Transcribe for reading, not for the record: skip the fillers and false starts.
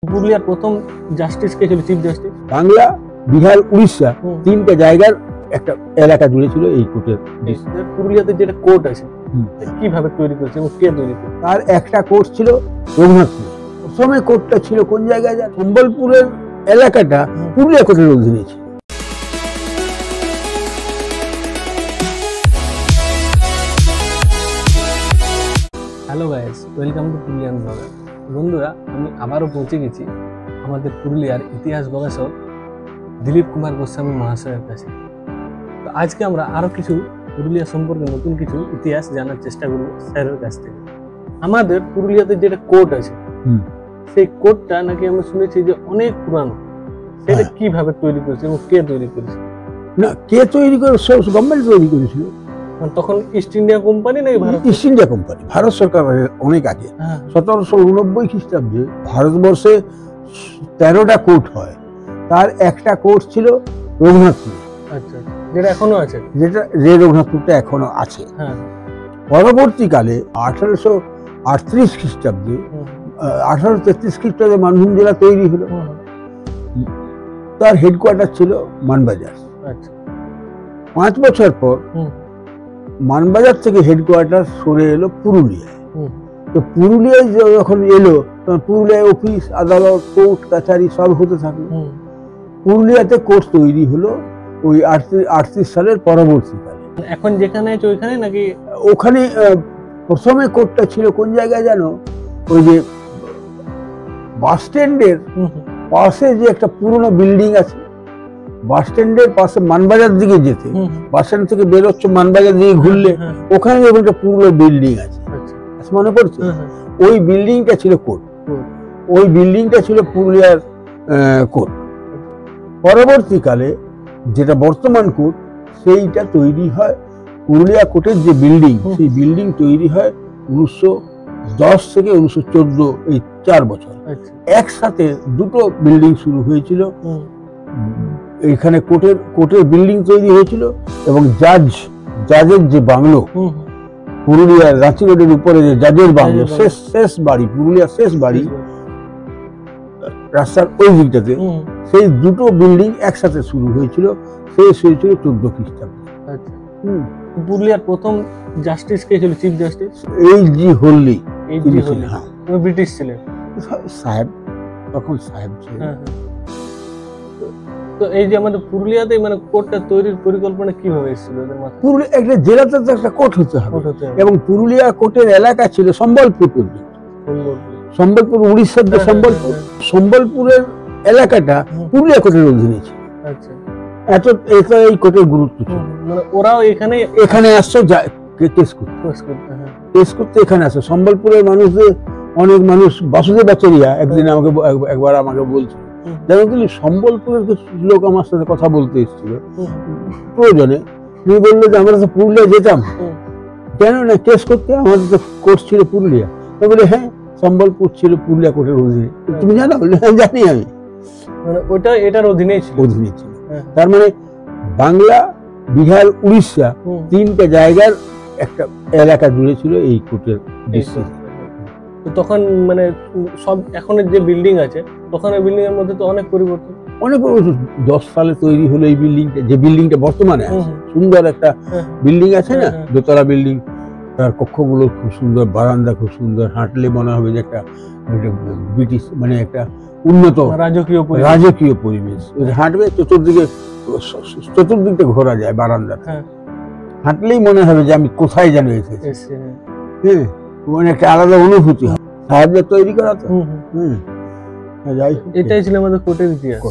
পুরুলিয়ার প্রথম জাস্টিস কে ছিল? Chief justice. বাংলা, বিহার, উড়িষ্যা তিনটা জায়গার একটা এলাকা জুড়ে ছিল এই কোর্টের। পুরুলিয়াতে যেটা কোর্ট আছে কিভাবে তৈরি করেছে এবং কে তৈরি করেছে? তার একটা কোর্ট ছিল রঘুনাথপুর। প্রথমে কোর্টটা ছিল কোন জায়গায়? সম্বলপুরের এলাকাটা পুরুলিয়া কোর্টের অধীনে ছিল। Hello guys, welcome to Purulian blogger. বন্ধুরা, আমি আবারও পৌঁছে গেছি আমাদের পুরুলিয়ার ইতিহাস গবেষক দিলীপ কুমার গোস্বামী মহাশয়ের কাছে। তো আজকে আমরা আরো কিছু পুরুলিয়া সম্পর্কে নতুন কিছু ইতিহাস জানার চেষ্টা করব স্যারের কাছ থেকে। আমাদের পুরুলিয়াতে যেটা কোর্ট আছে সেই কোর্টটা নাকি আমরা শুনেছি যে অনেক পুরানো। সেটা কিভাবে তৈরি করেছে এবং কে তৈরি করেছে? না, কে তৈরি করে? গভর্নমেন্ট তৈরি করেছিল। তখন ইস্ট ইন্ডিয়া কোম্পানি নাকি Bharat? East India company, Bharat সরকার অনেক আগে। 1789 খ্রিস্টাব্দে ভারতবর্ষে 13টা কোর্ট হয়। তার একটা কোর্ট ছিল রঘুনাথপুর। আচ্ছা, যেটা এখনো আছে, যেটা রঘুনাথপুরটা এখনো আছে। পরবর্তীকালে 1838 খ্রিস্টাব্দে 1833 খ্রিস্টাব্দে মানভূম জেলা তৈরি হলো। তার হেডকোয়ার্টার ছিল মানবাজার। 5 বছর পর মানবাজার থেকে হেডকোয়ার্টার সরে এলো পুরুলিয়ায়। তো পুরুলিয়ায় যখন এলো তখন পুরুলিয়ায় অফিস, আদালত, কোর্ট কাছারি সব হতে থাকলো। পুরুলিয়াতে কোর্ট তৈরি হলো ওই 38 সালের পরবর্তীকালে। এখন যেখানে আছে ওইখানে নাকি? ওখানে প্রথমে কোর্টটা ছিল কোন জায়গায় জানো? ওই যে বাস স্ট্যান্ডের পাশে যে একটা পুরনো বিল্ডিং আছে, বাস স্ট্যান্ডের পাশে মানবাজার দিকে যেতে, বাস স্ট্যান্ড থেকে বেরোচ্ছ মানবাজার দিকে ঘুরলে ওখানে একটা পুরনো বিল্ডিং আছে, মনে পড়ছে? ওই বিল্ডিংটা ছিল কোর্ট। ওই বিল্ডিংটা ছিল পুরুলিয়ার কোর্ট। পরবর্তীকালে যেটা বর্তমান কোর্ট, সেইটা তৈরি হয় পুরুলিয়া কোর্টের যে বিল্ডিং, সেই বিল্ডিং তৈরি হয় 1910 থেকে 1914, এই 4 বছর। একসাথে দুটো বিল্ডিং শুরু হয়েছিল। এখানে কোর্টের বিল্ডিং তৈরি হয়েছিল এবং জাজের যে বাংলো, পুরুলিয়ার রাঁচি রোডের উপরে যে জাজের বাংলো, শেষ বাড়ি, পুরুলিয়ার শেষ বাড়ি রাস্তার ওই দিকটাতে, সেই দুটো বিল্ডিং একসাথে শুরু হয়েছিল। শেষ হয়েছিল 14 খ্রিস্টাব্দে। পুরুলিয়ার প্রথম জাস্টিস কে ছিল? Chief justice H G. Holley. British ছিলেন, সাহেব, তখন সাহেব ছিলেন। তো এই যে আমাদের পুরুলিয়াতে মানে কোর্টটা তৈরির পরিকল্পনা কিভাবে এসেছিল ওদের মাথায়? পুরুলিয়া একটা জেলাতে তো একটা কোর্ট হতে হবে, এবং পুরুলিয়া কোর্টের এলাকা ছিল সম্বলপুর পর্যন্ত। সম্বলপুর, উড়িষ্যার যে সম্বলপুর, সম্বলপুরের এলাকাটা পুরুলিয়া কোর্টের অধীনে ছিল। এটা এই কোর্টের গুরুত্ব ছিল। মানে ওরাও এখানে আসছে কেস করতে এখানে আসে। সম্বলপুরের মানুষদের, অনেক মানুষ, বাসুদেবাচার্যা একদিন একবার আমাকে বলছিল, জানো তুমি সম্বলপুরের কিছু লোক আমার সাথে কথা বলতে এসেছিল প্রয়োজনে। তিনি বললো যে আমরা তো পুরুলিয়া যেতাম, কেন না কেস করতে, আমাদের তো কোর্ট ছিল পুরুলিয়া। তো বলে হ্যাঁ, সম্বলপুর ছিল পুরুলিয়া কোর্টের অধীনে। তুমি জানো? হ্যাঁ জানি আমি। মানে ওটা এটার অধীনেই ছিল। তার মানে বাংলা, বিহার, উড়িষ্যা তিনটা জায়গার একটা এলাকা জুড়ে ছিল এই কোর্টের ডিস্ট্রিক্ট। তখন মানে সব এখনের যে বিল্ডিং আছে, তখন এই বিল্ডিং এর মধ্যে তো অনেক পরিবর্তন। 10 সালে তৈরি হলো এই বিল্ডিংটা, যে বিল্ডিংটা বর্তমানে আছে। সুন্দর একটা বিল্ডিং আছে না, দোতলা বিল্ডিং। তার কক্ষগুলো খুব সুন্দর, বারান্দা খুব সুন্দর, হাঁটলে মনে হবে যে একটা ব্রিটিশ, মানে একটা উন্নত রাজকীয় পরিবেশ। হাঁটবে চতুর্দিকটা ঘোরা যায় বারান্দা, হাঁটলেই মনে হবে যে আমি কোথায় যেন এসেছি। হ্যাঁ, মানে একটা আলাদা অনুভূতি হয়। সাহেবদের তৈরি করা তো। এটাই ছিল আমাদের কোর্টের ইতিহাস।